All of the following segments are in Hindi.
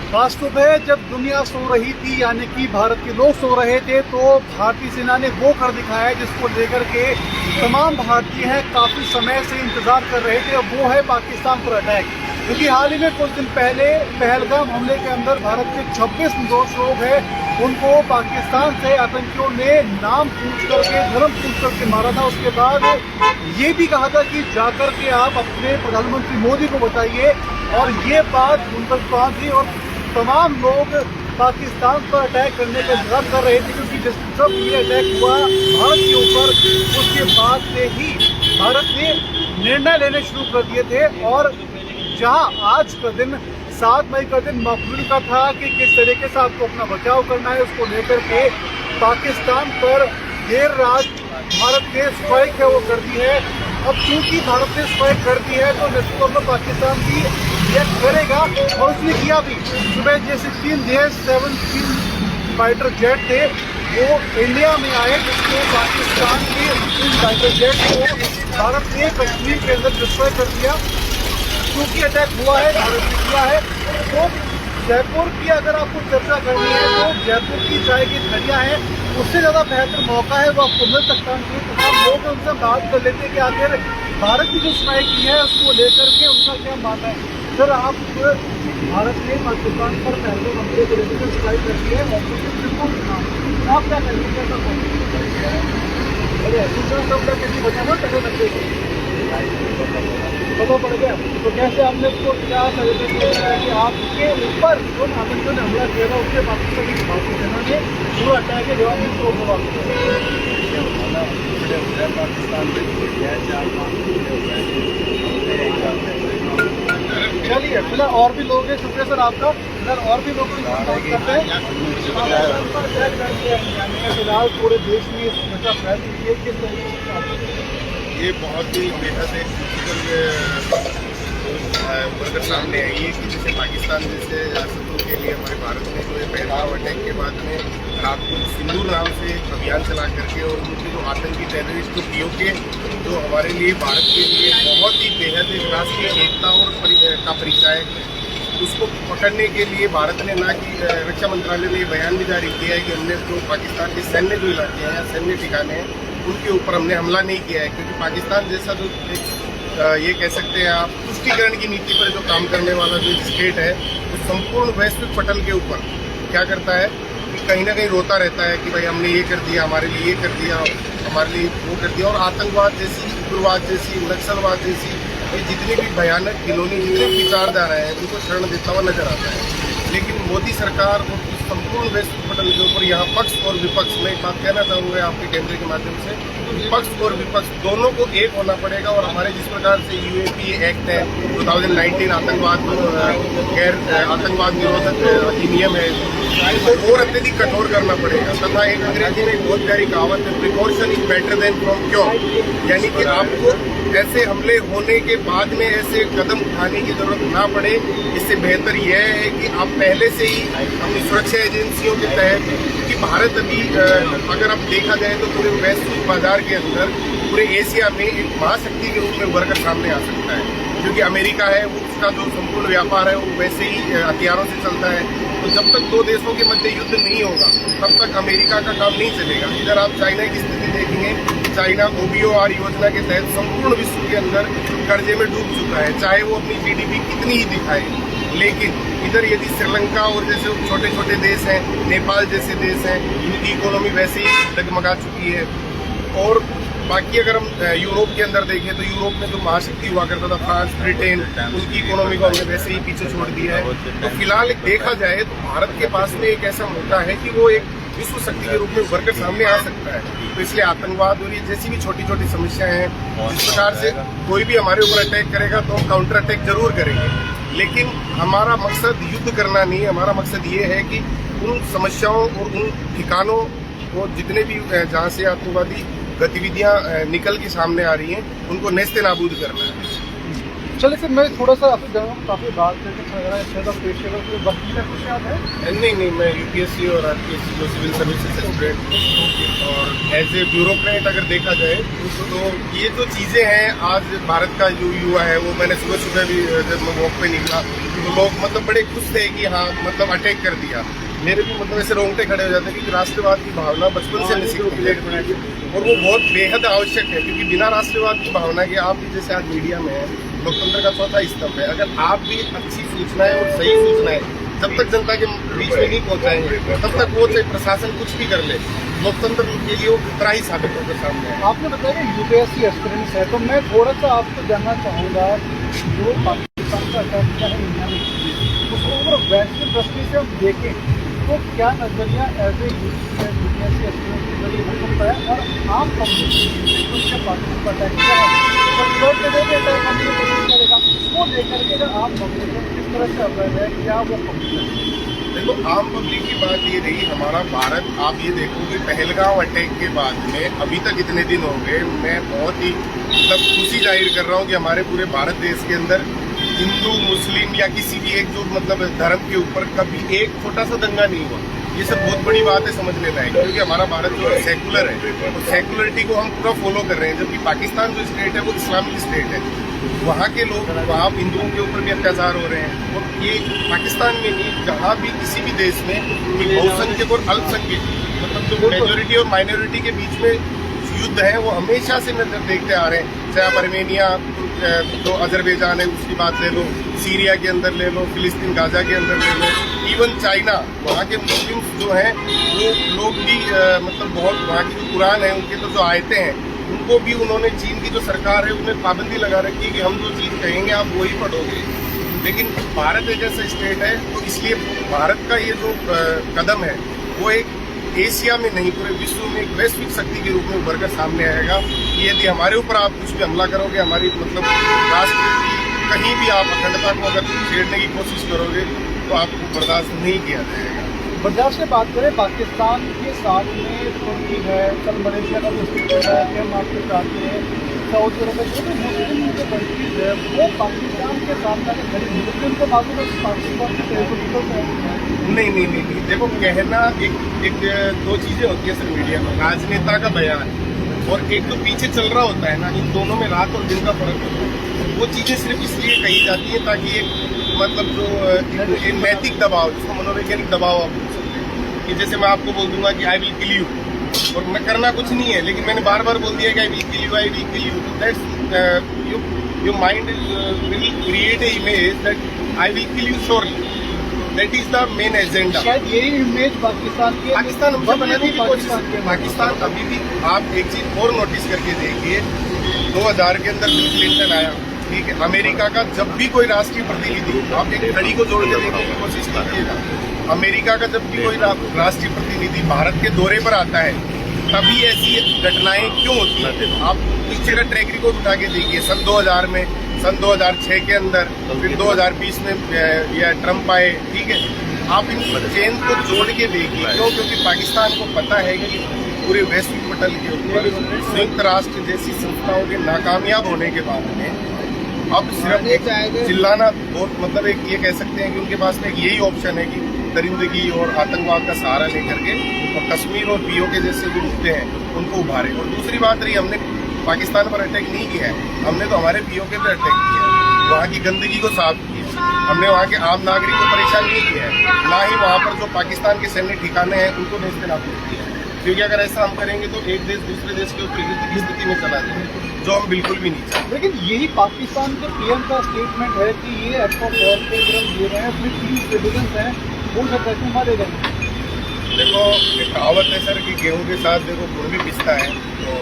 आज सुबह जब दुनिया सो रही थी, यानी कि भारत के लोग सो रहे थे, तो भारतीय सेना ने वो कर दिखाया जिसको लेकर के तमाम भारतीय हैं काफ़ी समय से इंतज़ार कर रहे थे। वो है पाकिस्तान पर अटैक। क्योंकि हाल ही में कुछ दिन पहले पहलगाम हमले के अंदर भारत के 26 निर्दोष लोग हैं, उनको पाकिस्तान से आतंकियों ने नाम पूछ करके, धर्म पूछ करके मारा था। उसके बाद ये भी कहा था कि जाकर के आप अपने प्रधानमंत्री मोदी को बताइए, और ये बात उन तक पहुंची और तमाम लोग पाकिस्तान पर अटैक करने का इंतजार कर रहे थे। क्योंकि जब ये अटैक हुआ भारत के ऊपर, उसके बाद से ही भारत ने निर्णय लेने शुरू कर दिए थे। और जहां आज का दिन 7 मई का दिन मकबूल का था कि किस तरीके से आपको अपना बचाव करना है, उसको लेकर के पाकिस्तान पर देर रात भारत ने स्ट्राइक है वो कर दी है। अब चूंकि भारत ने स्ट्राइक कर दी है तो निश्चित तौर पर पाकिस्तान भी रिएक्ट करेगा, और उसने किया भी। सुबह जैसे 3 फाइटर जेट थे वो इंडिया में आए, जिसको पाकिस्तान के इन फाइटर जेट को भारत ने कश्मीर के अंदर डिस्ट्रॉय कर दिया। क्योंकि अटैक हुआ है, भारत ने किया है। तो जयपुर की अगर आपको चर्चा करनी है तो जयपुर की चाय की धड़ियाँ हैं, उससे ज़्यादा बेहतर मौका है वो आपको मिल सकता है। तमाम लोग उनसे बात कर लेते हैं कि आखिर भारत की जो स्ट्राइक की है उसको लेकर के उनका क्या मानना है। सर, आप भारत ने पाकिस्तान पर पहले हमले को लेकर स्ट्राइक कर दी है, आप क्या करेंगे? कैसा दूसरा शब्द किसी बचाना पता पड़ गया तो कैसे आपने उसको क्या सजेशन किया कि आपके ऊपर जो आतंकियों ने हमला किया था उसके पाकिस्तान की भारतीय सेना ने पूरा अटैक के जवाब में पाकिस्तान चलिए फिलहाल और भी लोग हैं। शुक्रिया सर आपका। फिलहाल और भी लोग करते हैं। फिलहाल पूरे देश में इस घटना फैल रही है, किस तरीके से ये बहुत ही बेहद वर्कर सामने आई है कि जैसे पाकिस्तान जैसे रियासतों के लिए हमारे भारत ने जो पहलगाम अटैक के बाद में रात को सिंदूर नाम से एक अभियान चला करके, और उनके जो आतंकी टेररिस्ट जो पीओके जो हमारे लिए भारत के लिए बहुत ही बेहद एक राष्ट्रीय एकता और का परिचय, उसको पकड़ने के लिए भारत ने ना कि रक्षा मंत्रालय ने बयान भी जारी किया है कि हमने जो पाकिस्तान के सैन्य जो इलाके हैं, सैन्य ठिकाने हैं, उनके ऊपर हमने हमला नहीं किया है। क्योंकि पाकिस्तान जैसा जो ये कह सकते हैं आप तुष्टीकरण की नीति पर जो काम करने वाला जो स्टेट है, वो संपूर्ण वैश्विक पटल के ऊपर क्या करता है कि कहीं ना कहीं रोता रहता है कि भाई हमने ये कर दिया, हमारे लिए ये कर दिया, हमारे लिए वो कर दिया। और आतंकवाद जैसी, उग्रवाद जैसी, नक्सलवाद जैसी ये जितनी भी भयानक खिलौनी जितने भी विचारधारा हैं उनको शरण देता हुआ नजर आता है। लेकिन मोदी सरकार और संपूर्ण वैश्विक पटल के ऊपर यहाँ पक्ष और विपक्ष, मैं एक बात कहना चाहूँगा आपके कैमरे के माध्यम से, पक्ष और विपक्ष दोनों को एक होना पड़ेगा। और हमारे जिस प्रकार से यूएपी एक्ट है 2019 आतंकवाद गैर आतंकवाद निरोधक अधिनियम है, इसको और अत्यधिक कठोर करना पड़ेगा। तथा एक अंग्रेजी में एक बहुत प्यारी कहावत है, precaution is better than from cure, यानी कि आपको ऐसे हमले होने के बाद में ऐसे कदम उठाने की जरूरत ना पड़े। इससे बेहतर यह है कि आप पहले से ही अपनी सुरक्षा एजेंसियों के तहत, कि भारत अभी अगर अब देखा जाए तो पूरे वैश्विक बाजार के अंदर पूरे एशिया में एक महाशक्ति के रूप में उभर कर सामने आ सकता है। क्योंकि अमेरिका है, उसका जो संपूर्ण व्यापार है वो वैसे ही हथियारों से चलता है। तो जब तक दो देशों के मध्य युद्ध नहीं होगा तब तक अमेरिका का काम नहीं चलेगा। इधर आप चाइना की स्थिति देखेंगे, चाइना OBOR योजना के तहत संपूर्ण विश्व के अंदर कर्जे में डूब चुका है, चाहे वो अपनी GDP कितनी ही दिखाए। लेकिन इधर यदि श्रीलंका और जैसे छोटे छोटे देश हैं, नेपाल जैसे देश हैं, इनकी इकोनॉमी वैसे ही डगमगा चुकी है। और बाकी अगर हम यूरोप के अंदर देखें तो यूरोप में जो महाशक्ति हुआ करता था फ्रांस, ब्रिटेन, उनकी इकोनॉमी को हमने वैसे ही पीछे छोड़ दिया है। तो फिलहाल देखा जाए तो भारत के पास में एक ऐसा मौका है कि वो एक विश्व शक्ति के रूप में उभर कर सामने आ सकता है। तो इसलिए आतंकवाद और ये जैसी भी छोटी छोटी समस्याएं हैं, जिस प्रकार से कोई भी हमारे ऊपर अटैक करेगा तो हम काउंटर अटैक जरूर करेंगे। लेकिन हमारा मकसद युद्ध करना नहीं है, हमारा मकसद ये है कि उन समस्याओं और उन ठिकानों को जितने भी जहाँ से आतंकवादी गतिविधियां निकल के सामने आ रही हैं उनको नेस्ते नाबूद करना है। चलिए सर, मैं थोड़ा सा आपसे जानूँ, काफ़ी बात करके अच्छा लग रहा है। पेशेवर को बाकी का कुछ याद है? नहीं, मैं UPSC और RPSC जो सिविल सर्विसेज एस्पिरेंट, और एज ए ब्यूरोक्रेट अगर देखा जाए तो ये जो चीज़ें हैं आज भारत का जो युवा है वो, मैंने सुबह भी जब मैं वॉक पे निकला तो लोग मतलब बड़े खुश थे कि हाँ मतलब अटैक कर दिया। मेरे भी मतलब ऐसे रोंगटे खड़े हो जाते हैं क्योंकि राष्ट्रवाद की भावना बचपन से हमें सीखते हैं और वो बहुत बेहद आवश्यक है, क्योंकि बिना राष्ट्रवाद की भावना के आप भी जैसे आज मीडिया में है, लोकतंत्र का चौथा स्तंभ है, अगर आप भी अच्छी सूचनाएं और सही सूचनाएं जब तक जनता के बीच में नहीं पहुंचाएंगे तब तक वो चाहे प्रशासन कुछ भी कर ले, लोकतंत्र के लिए वो खतरा ही साबित होकर सामने है। आपने बताया कि यूपीएससी एस्पिरेंट्स है, तो मैं थोड़ा सा आपको जानना चाहूँगा, जो पाकिस्तान का अटैक किया है इंडिया में, उसको अगर वैश्विक दृष्टि से हम देखें तो क्या नजरिया एज ए यूपीएससी एस्पिरेंट्स के जरिए हो सकता है, और आम पब्लिक पाकिस्तान का अटैक किया है तो विरोध के जरिए अटैक करने की कोशिश करेगा, उसको लेकर के अगर आम पब्लिक किस तरह से अवैध है, क्या वो पब्लिक? देखो, आम पब्लिक की बात ये रही, हमारा भारत, आप ये देखो कि पहलगांव अटैक के बाद में अभी तक इतने दिन हो गए, मैं बहुत ही मतलब खुशी जाहिर कर रहा हूँ कि हमारे पूरे भारत देश के अंदर हिंदू मुस्लिम या किसी भी एक जो मतलब धर्म के ऊपर कभी एक छोटा सा दंगा नहीं हुआ। ये सब बहुत बड़ी बात है समझने लायक, क्योंकि हमारा भारत जो है सेकुलर है और सेकुलरिटी को हम पूरा फॉलो कर रहे हैं, जबकि पाकिस्तान जो स्टेट है वो इस्लामिक स्टेट है। वहाँ के लोग, वहाँ हिंदुओं के ऊपर भी अत्याचार हो रहे हैं, और ये पाकिस्तान में नहीं, जहाँ भी किसी भी देश में बहुसंख्यक और अल्पसंख्यक मतलब जो मेजोरिटी और माइनॉरिटी के बीच में युद्ध है वो हमेशा से नजर देखते आ रहे हैं। चाहे आप अर्मेनिया जो अजरबैजान है उसकी बात ले लो, सीरिया के अंदर ले लो, फिलिस्तीन गाजा के अंदर ले लो, इवन चाइना, वहाँ के मुस्लिम जो हैं वो लोग भी मतलब बहुत, वहाँ की जो कुरान है उनके तो जो आयतें हैं उनको भी उन्होंने, चीन की जो सरकार है उन्हें पाबंदी लगा रखी है कि हम जो चीज़ कहेंगे आप वही पढ़ोगे। लेकिन भारत एक ऐसा स्टेट है, तो इसलिए भारत का ये जो कदम है वो एक एशिया में नहीं पूरे विश्व में एक वैश्विक शक्ति के रूप में उभर कर सामने आएगा कि यदि हमारे ऊपर आप कुछ भी हमला करोगे, हमारी मतलब राष्ट्र की कहीं भी आप अखंडता को अगर छेड़ने की कोशिश करोगे तो आपको बर्दाश्त नहीं किया जाएगा। बर्दाश्त से बात करें, पाकिस्तान के साथ में तुर्की है, कल मलेशिया का जो स्टेट है, हम आपके साथ में सऊदी अरब में जो भी मुस्लिम जो कंट्रीज है वो पाकिस्तान के साथ में खड़ी मुस्लिम के बाजू में पाकिस्तान के टेरिटोरियल है। नहीं, देखो, कहना एक दो चीजें होती है सर मीडिया में, राजनेता का बयान और एक तो पीछे चल रहा होता है ना, इन दोनों में रात और दिन का फर्क होता है। वो चीजें सिर्फ इसलिए कही जाती है ताकि एक मतलब जो नैतिक दबाव, जिसको मनोवैज्ञानिक दबाव आप बोल सकते हैं, कि जैसे मैं आपको बोल दूंगा कि आई विल किल यू, और मैं करना कुछ नहीं है लेकिन मैंने बार बार बोल दिया कि I will kill you, that's your mind will create a image that I will kill you surely, that is the main agenda. शायद यही इमेज पाकिस्तान हमसे बनाने की कोशिश है। पाकिस्तान अभी भी, आप एक चीज और नोटिस करके देखिए, 2000 के अंदर बिल क्लिंटन आया, ठीक है, अमेरिका का जब भी कोई राष्ट्रीय प्रतिनिधि, आप एक घड़ी को जोड़ के देखने की कोशिश कीजिएगा, अमेरिका का जब भी कोई राष्ट्रीय प्रतिनिधि भारत के दौरे पर आता है तभी ऐसी घटनाएं क्यों होती हैं? आप पीछे का ट्रैक रिकॉर्ड उठा के देखिए, सन 2000 में, सन 2006 के अंदर, फिर 2020 में या ट्रम्प आए, ठीक है, आप इन चेन को जोड़ के देखिए। क्यों? क्योंकि पाकिस्तान को पता है कि पूरे वैश्विक पटल के ऊपर संयुक्त राष्ट्र जैसी संस्थाओं के नाकामयाब होने के बाद में अब सिर्फ एक चिल्लाना, बहुत मतलब एक ये कह सकते हैं कि उनके पास में एक यही ऑप्शन है कि दरिंदगी और आतंकवाद का सहारा लेकर के और कश्मीर और पीओके जैसे जो मुद्दे हैं उनको उभारे। और दूसरी बात रही, हमने पाकिस्तान पर अटैक नहीं किया है, हमने तो हमारे पीओके पर अटैक किया है, वहाँ की गंदगी को साफ किया, हमने वहाँ के आम नागरिक को परेशान नहीं किया है, ना ही वहाँ पर जो पाकिस्तान के सैन्य ठिकाने हैं उनको नेस्तनाबूद किया है। क्योंकि अगर ऐसा हम करेंगे तो एक देश दूसरे देश के ऊपर युद्ध की स्थिति में चला जाएगा, जो हम बिल्कुल भी नहीं चाहते। लेकिन यही पाकिस्तान के पीएम का स्टेटमेंट है कि ये एक्ट ऑफ वॉर के दे रहे हैं, उसमें 3 सिटीजन हैं, वो सब कैसे मारे गए? देखो, एक कहावत है सर कि गेहूं के साथ देखो गुड़ भी पिसता है, तो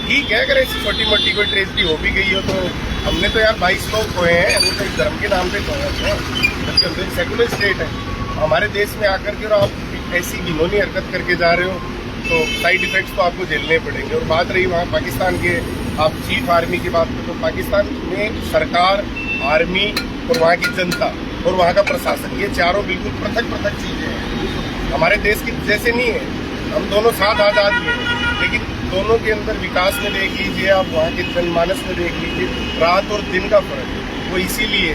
ठीक है, अगर ऐसी छोटी मोटी कोई ट्रेजडी हो भी गई हो तो हमने तो यार 22 लोग खोए हैं, वो तो धर्म के नाम पे खोए हैं, जबकि हम तो सेकुलर स्टेट है। हमारे देश में आकर के और आप ऐसी घिनौनी हरकत करके जा रहे हो तो साइड इफेक्ट्स तो आपको झेलने पड़ेंगे। और बात रही वहाँ पाकिस्तान के, आप चीफ आर्मी की बात करें तो पाकिस्तान में सरकार, आर्मी और वहाँ की जनता और वहाँ का प्रशासन, ये चारों बिल्कुल पृथक पृथक चीज़ें हैं, हमारे देश की जैसे नहीं है। हम दोनों साथ आज़ाद हैं, लेकिन दोनों के अंदर विकास में देख लीजिए, आप वहाँ के जनमानस में देख लीजिए, रात और दिन का फर्क है। वो इसीलिए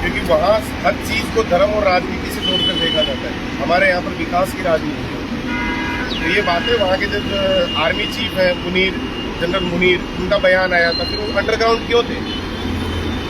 क्योंकि वहाँ हर चीज़ को धर्म और राजनीति से जोड़कर देखा जाता है, हमारे यहाँ पर विकास की राजनीति है। तो ये बातें वहाँ के जब आर्मी चीफ हैं मुनीर, जनरल मुनीर, उनका बयान आया था, फिर वो अंडरग्राउंड क्यों थे?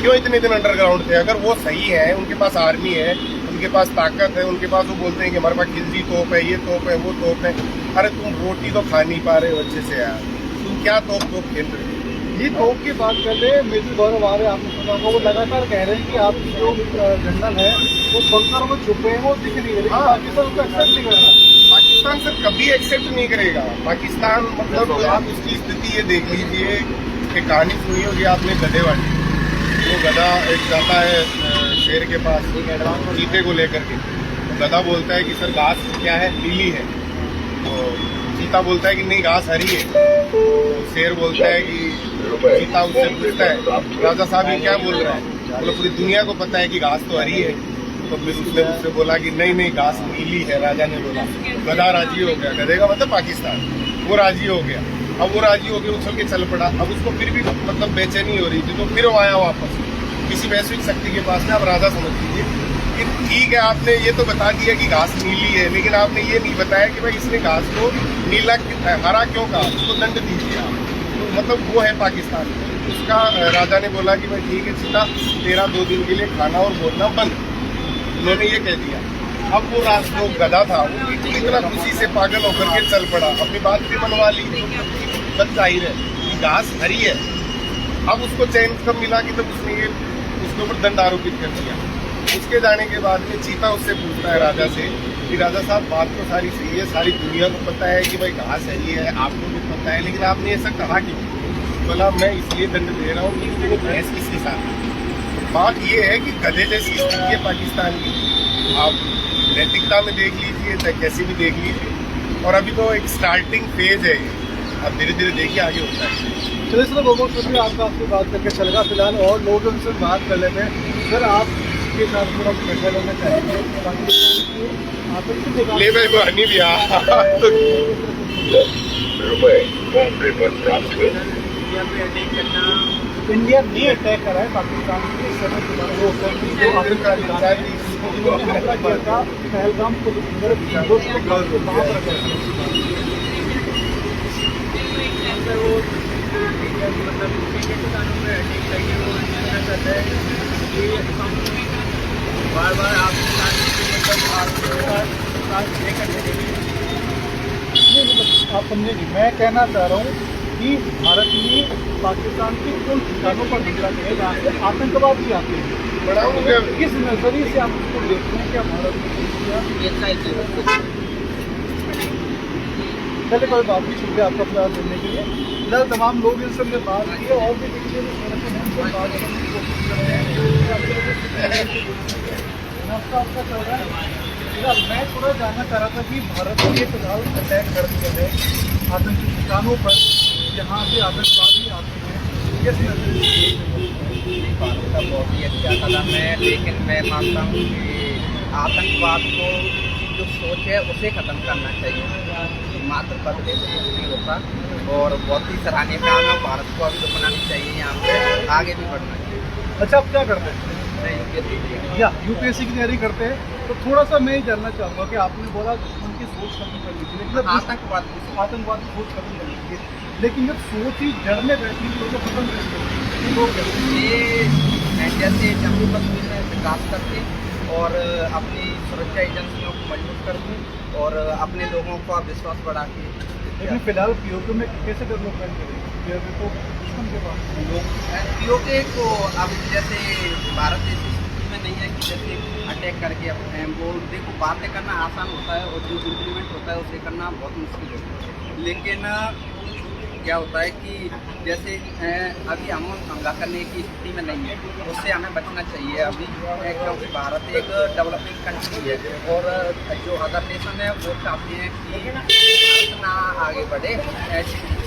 क्यों इतने दिन अंडरग्राउंड थे? अगर वो सही है, उनके पास आर्मी है, उनके पास ताकत है, उनके पास वो बोलते हैं कि हमारे पास खिलजी तोप है, ये तोप है, वो तोप है। अरे तुम रोटी तो खा नहीं पा रहे हो अच्छे से यार, तुम क्या तोप खेल रहे हो? ये तोप की बात कर ले, मेजर गौरव आ रहे आपने सुना होगा, वो लगातार कह रहे हैं कि आप जो जनरल है वो बंकर में छुपे हैं, वो दिख नहीं रहे, पाकिस्तान उसको एक्सेप्ट नहीं कर रहा। पाकिस्तान सर कभी एक्सेप्ट नहीं करेगा। पाकिस्तान मतलब आप उसकी स्थिति ये देख लीजिए कि कहानी सुनी होगी आपने गधे वाली। वो गधा एक जाता है शेर के पास चीते को लेकर के, तो गधा बोलता है कि सर घास क्या है, नीली है। तो चीता बोलता है कि नहीं घास हरी है। तो शेर बोलता है कि चीता उससे पूछता है राजा साहब ये क्या बोल रहा है? मतलब पूरी दुनिया को पता है कि घास तो हरी है। तो फिर उसने बोला कि नहीं नहीं घास नीली है, राजा ने बोला। गधा राजी हो गया, गधे का मतलब पाकिस्तान, वो राजी हो गया। अब वो राजी हो गया, उछल के चल पड़ा। अब उसको फिर भी मतलब बेचैनी हो रही थी, तो फिर वो आया वापस किसी वैश्विक शक्ति के पास में। अब राजा समझ लीजिए कि ठीक है आपने ये तो बता दिया कि घास नीली है, लेकिन आपने ये नहीं बताया कि भाई इसने घास को नीला हरा क्यों कहा, उसको दंड दीजिए आप। तो मतलब वो है पाकिस्तान। उसका राजा ने बोला कि भाई ठीक है चीता, तेरा 2 दिन के लिए खाना और बोलना बंद। उन्होंने ये कह दिया। अब वो जो गधा था वो इतना खुशी से पागल होकर के चल पड़ा, अपनी बात भी मनवा ली। बस जाहिर है कि घास हरी है। अब उसको चैन कब मिला कि तब उसने ये उसके ऊपर दंड आरोपित कर दिया। उसके जाने के बाद में चीता उससे पूछता है राजा से कि राजा साहब बात तो सारी सही है, सारी दुनिया को पता है कि भाई घास हरी है, आपको भी पता है, लेकिन आपने ऐसा कहा क्यों? बोला मैं इसलिए दंड दे रहा हूँ कि वो भैंस किसके साथ है। बात ये है कि गधे जैसी स्थिति है पाकिस्तान की। आप नैतिकता में देख लीजिए, चाहे कैसे भी देख लीजिए, और अभी तो एक स्टार्टिंग फेज है। अब धीरे धीरे देखिए आगे होता है। चलिए सर, बहुत बहुत शुक्रिया आपका, आपसे बात करके चल रहा। फिलहाल और लोग उनसे बात कर लेते हैं। सर आपके साथ थोड़ा स्पेशल होना चाहिए ले भाई बहनी भी इंडिया ने अटैक करा है पाकिस्तान के समय पहलगाम को बार बार आप आप समझेंगे, मैं कहना चाह रहा हूँ कि भारत ने पाकिस्तान के उन ठिकानों पर हमला किया जहाँ से आतंकवादी आते हैं। किस नजरिए से आप उसको देखते हैं? क्या भारत ने चले कोई बात नहीं, शुक्रिया आपका प्रयास देने के लिए। फिलहाल तमाम लोग इनसे हमने बात की है और भी देखिए बात करने की कोशिश कर रहे हैं। नाश्ता आपका चल रहा है। फिलहाल मैं थोड़ा जानना चाह रहा था कि भारत ने फिलहाल अटैक कर दिया है आतंकी ठिकानों पर जहाँ पे आतंकवादी आते हैं। किस नजरिए भारत का बहुत ही अच्छा कदम है, लेकिन मैं मानता हूँ कि आतंकवाद को जो सोच है उसे ख़त्म करना चाहिए। मात्र बदले से कुछ नहीं होता और बहुत ही सराहनीय काम है। भारत को अभी तो बनानी चाहिए, यहाँ पे आगे भी बढ़ना चाहिए। अच्छा, आप क्या करते हैं? मैं या यूपीएससी की तैयारी करते हैं, तो थोड़ा सा मैं ये जानना चाहूँगा कि आपने बोला उनकी सोच खत्म कर लीजिए, लेकिन आतंकवाद की सोच खत्म कर लीजिए, लेकिन जब सोच ही जड़ में बैठी तो उसको खत्म कैसे लोग ये जैसे जम्मू कश्मीर में विकास करके और अपनी सुरक्षा एजेंसियों को मजबूत करके और अपने लोगों का विश्वास बढ़ा के। लेकिन फिलहाल पीओके में कैसे डेवलपमेंट करेंगे? पीओके को दुश्मन के पास लोग पीओके को अब जैसे भारत देश की स्थिति में नहीं है कि जैसे अटैक करके अपने वो देखो बातें करना आसान होता है और जो इम्प्लीमेंट होता है उसे करना बहुत मुश्किल होता है। लेकिन क्या होता है कि जैसे अभी हम हमला करने की स्थिति में नहीं है, उससे हमें बचना चाहिए अभी, क्योंकि भारत एक डेवलपिंग कंट्री है और जो अदर नेशन है वो चाहते हैं कि भारत ना आगे बढ़े,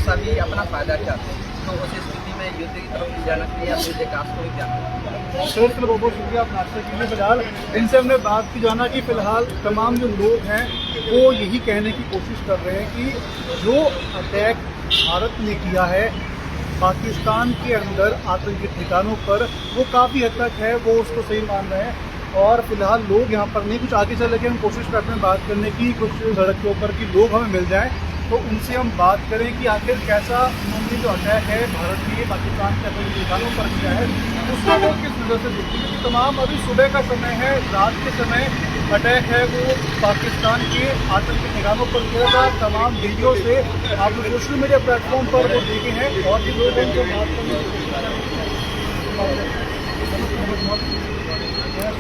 सभी अपना फायदा चाहते हैं। तो उस स्थिति में युद्ध की तरफ नहीं जाना चाहिए, अपने विकास को भी जाना चाहिए। सर बहुत बहुत शुक्रिया आप नाश्ते के लिए। फिलहाल इनसे हमने बात की जाना कि फिलहाल तमाम जो लोग हैं वो यही कहने की कोशिश कर रहे हैं कि जो अटैक भारत ने किया है पाकिस्तान के अंदर आतंकी ठिकानों पर, वो काफ़ी हद तक है, वो उसको सही मान रहे हैं। और फिलहाल लोग यहाँ पर नहीं, कुछ आगे चल के हम कोशिश करते हैं बात करने की, कुछ सड़क के ऊपर कि लोग हमें मिल जाएं तो उनसे हम बात करें कि आखिर कैसा उन्होंने जो अटैक है भारत में पाकिस्तान के अपने ठिकानों पर किया है उसको वो किस नज़र से देखते हैं। क्योंकि तमाम अभी सुबह का समय है, रात के समय अटैक है वो पाकिस्तान के आतंकी ठिकानों पर किया था। तमाम वीडियो से आप सोशल मीडिया प्लेटफॉर्म पर वो देखे हैं और भी लोग हैं जो बात करने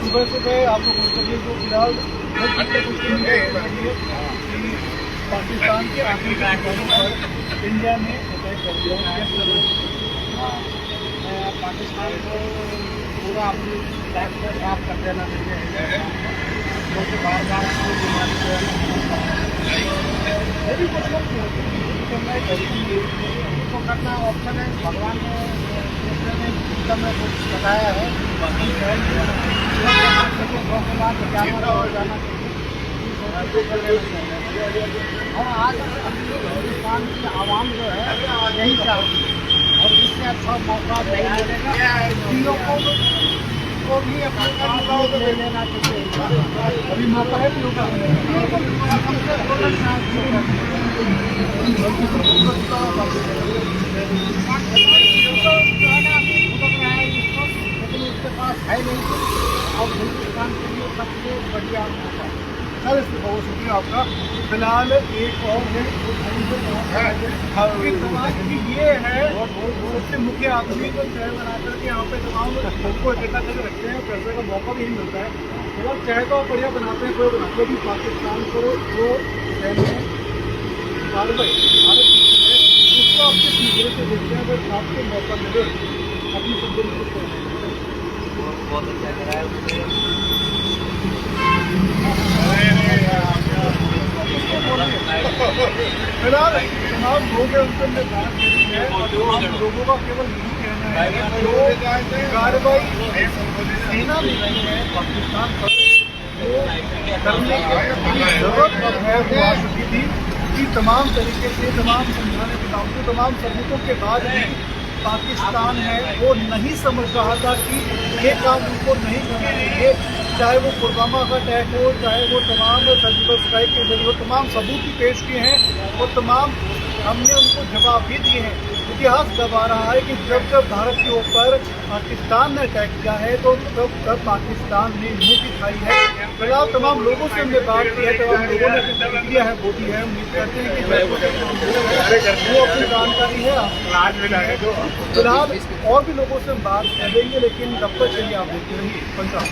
सुबह सुबह आप लोग जो फिलहाल पाकिस्तान के आतंकी ठिकानों पर इंडिया ने अटैक कर दिया। पाकिस्तान को पूरा अपनी लाइफ को साफ कर देना चाहिए, क्योंकि बार बार उसको करना ऑप्शन है। भगवान ने दूसरे ने सिस्टम में कुछ बताया है, दो के बाद क्या हो जाना चाहिए और आज हिंदुस्तान की आवाम जो है यही चाहती है और इससे अच्छा मौका नहीं मिलेगा। हिंदुओं को भी अपने काम ले लेना चाहिए। अभी मौका है लेकिन उसके पास है नहीं और हिंदुस्तान के लिए सबसे बढ़िया मौका है। सर इसमें बहुत शुक्रिया आपका। फिलहाल एक और है ये है सबसे मुख्य आदमी जो चाय बना करके यहाँ पे तमाम लोगों को इकट्ठा करके रखते हैं, पैसे का मौका भी नहीं मिलता है। मतलब चाय तो बढ़िया बनाते हैं, कोई बनाते हैं। पाकिस्तान को जो कार्रवाई भारत है उसको आप किस नजरिए से देखते हैं? अगर आपको मौका मिले अपनी शब्दों में बहुत अच्छा लग रहा है। फिलहाल तमाम लोग हैं उनसे हमने बात करी है और तमाम लोगों का केवल यही कहना है जो कार्रवाई सेना में रही है पाकिस्तान पर वो करने की जरूरत है वो आ चुकी थी कि तमाम तरीके से तमाम समझाने के बावजूद तमाम सबूतों के बाद भी पाकिस्तान है वो नहीं समझ रहा था कि ये काम उनको नहीं करना चाहिए। चाहे वो पुलवामा का अटैक हो, चाहे वो तमाम सर्जिकल स्ट्राइक के जरिए तमाम सबूत भी पेश किए हैं और तमाम हमने उनको जवाब भी दिए हैं। इतिहास दबा रहा है कि जब जब भारत के ऊपर पाकिस्तान ने अटैक किया है तो तब पाकिस्तान ने मुँह दिखाई है। फिलहाल तमाम लोगों से हमने बात की है, तमाम लोगों ने प्रतिक्रिया है वो दी है। उम्मीद करते हैं कि वो अपनी जानकारी है। फिलहाल और भी लोगों से हम बात करेंगे, लेकिन तब तक चलिए आप देखते रहिए पंजाब।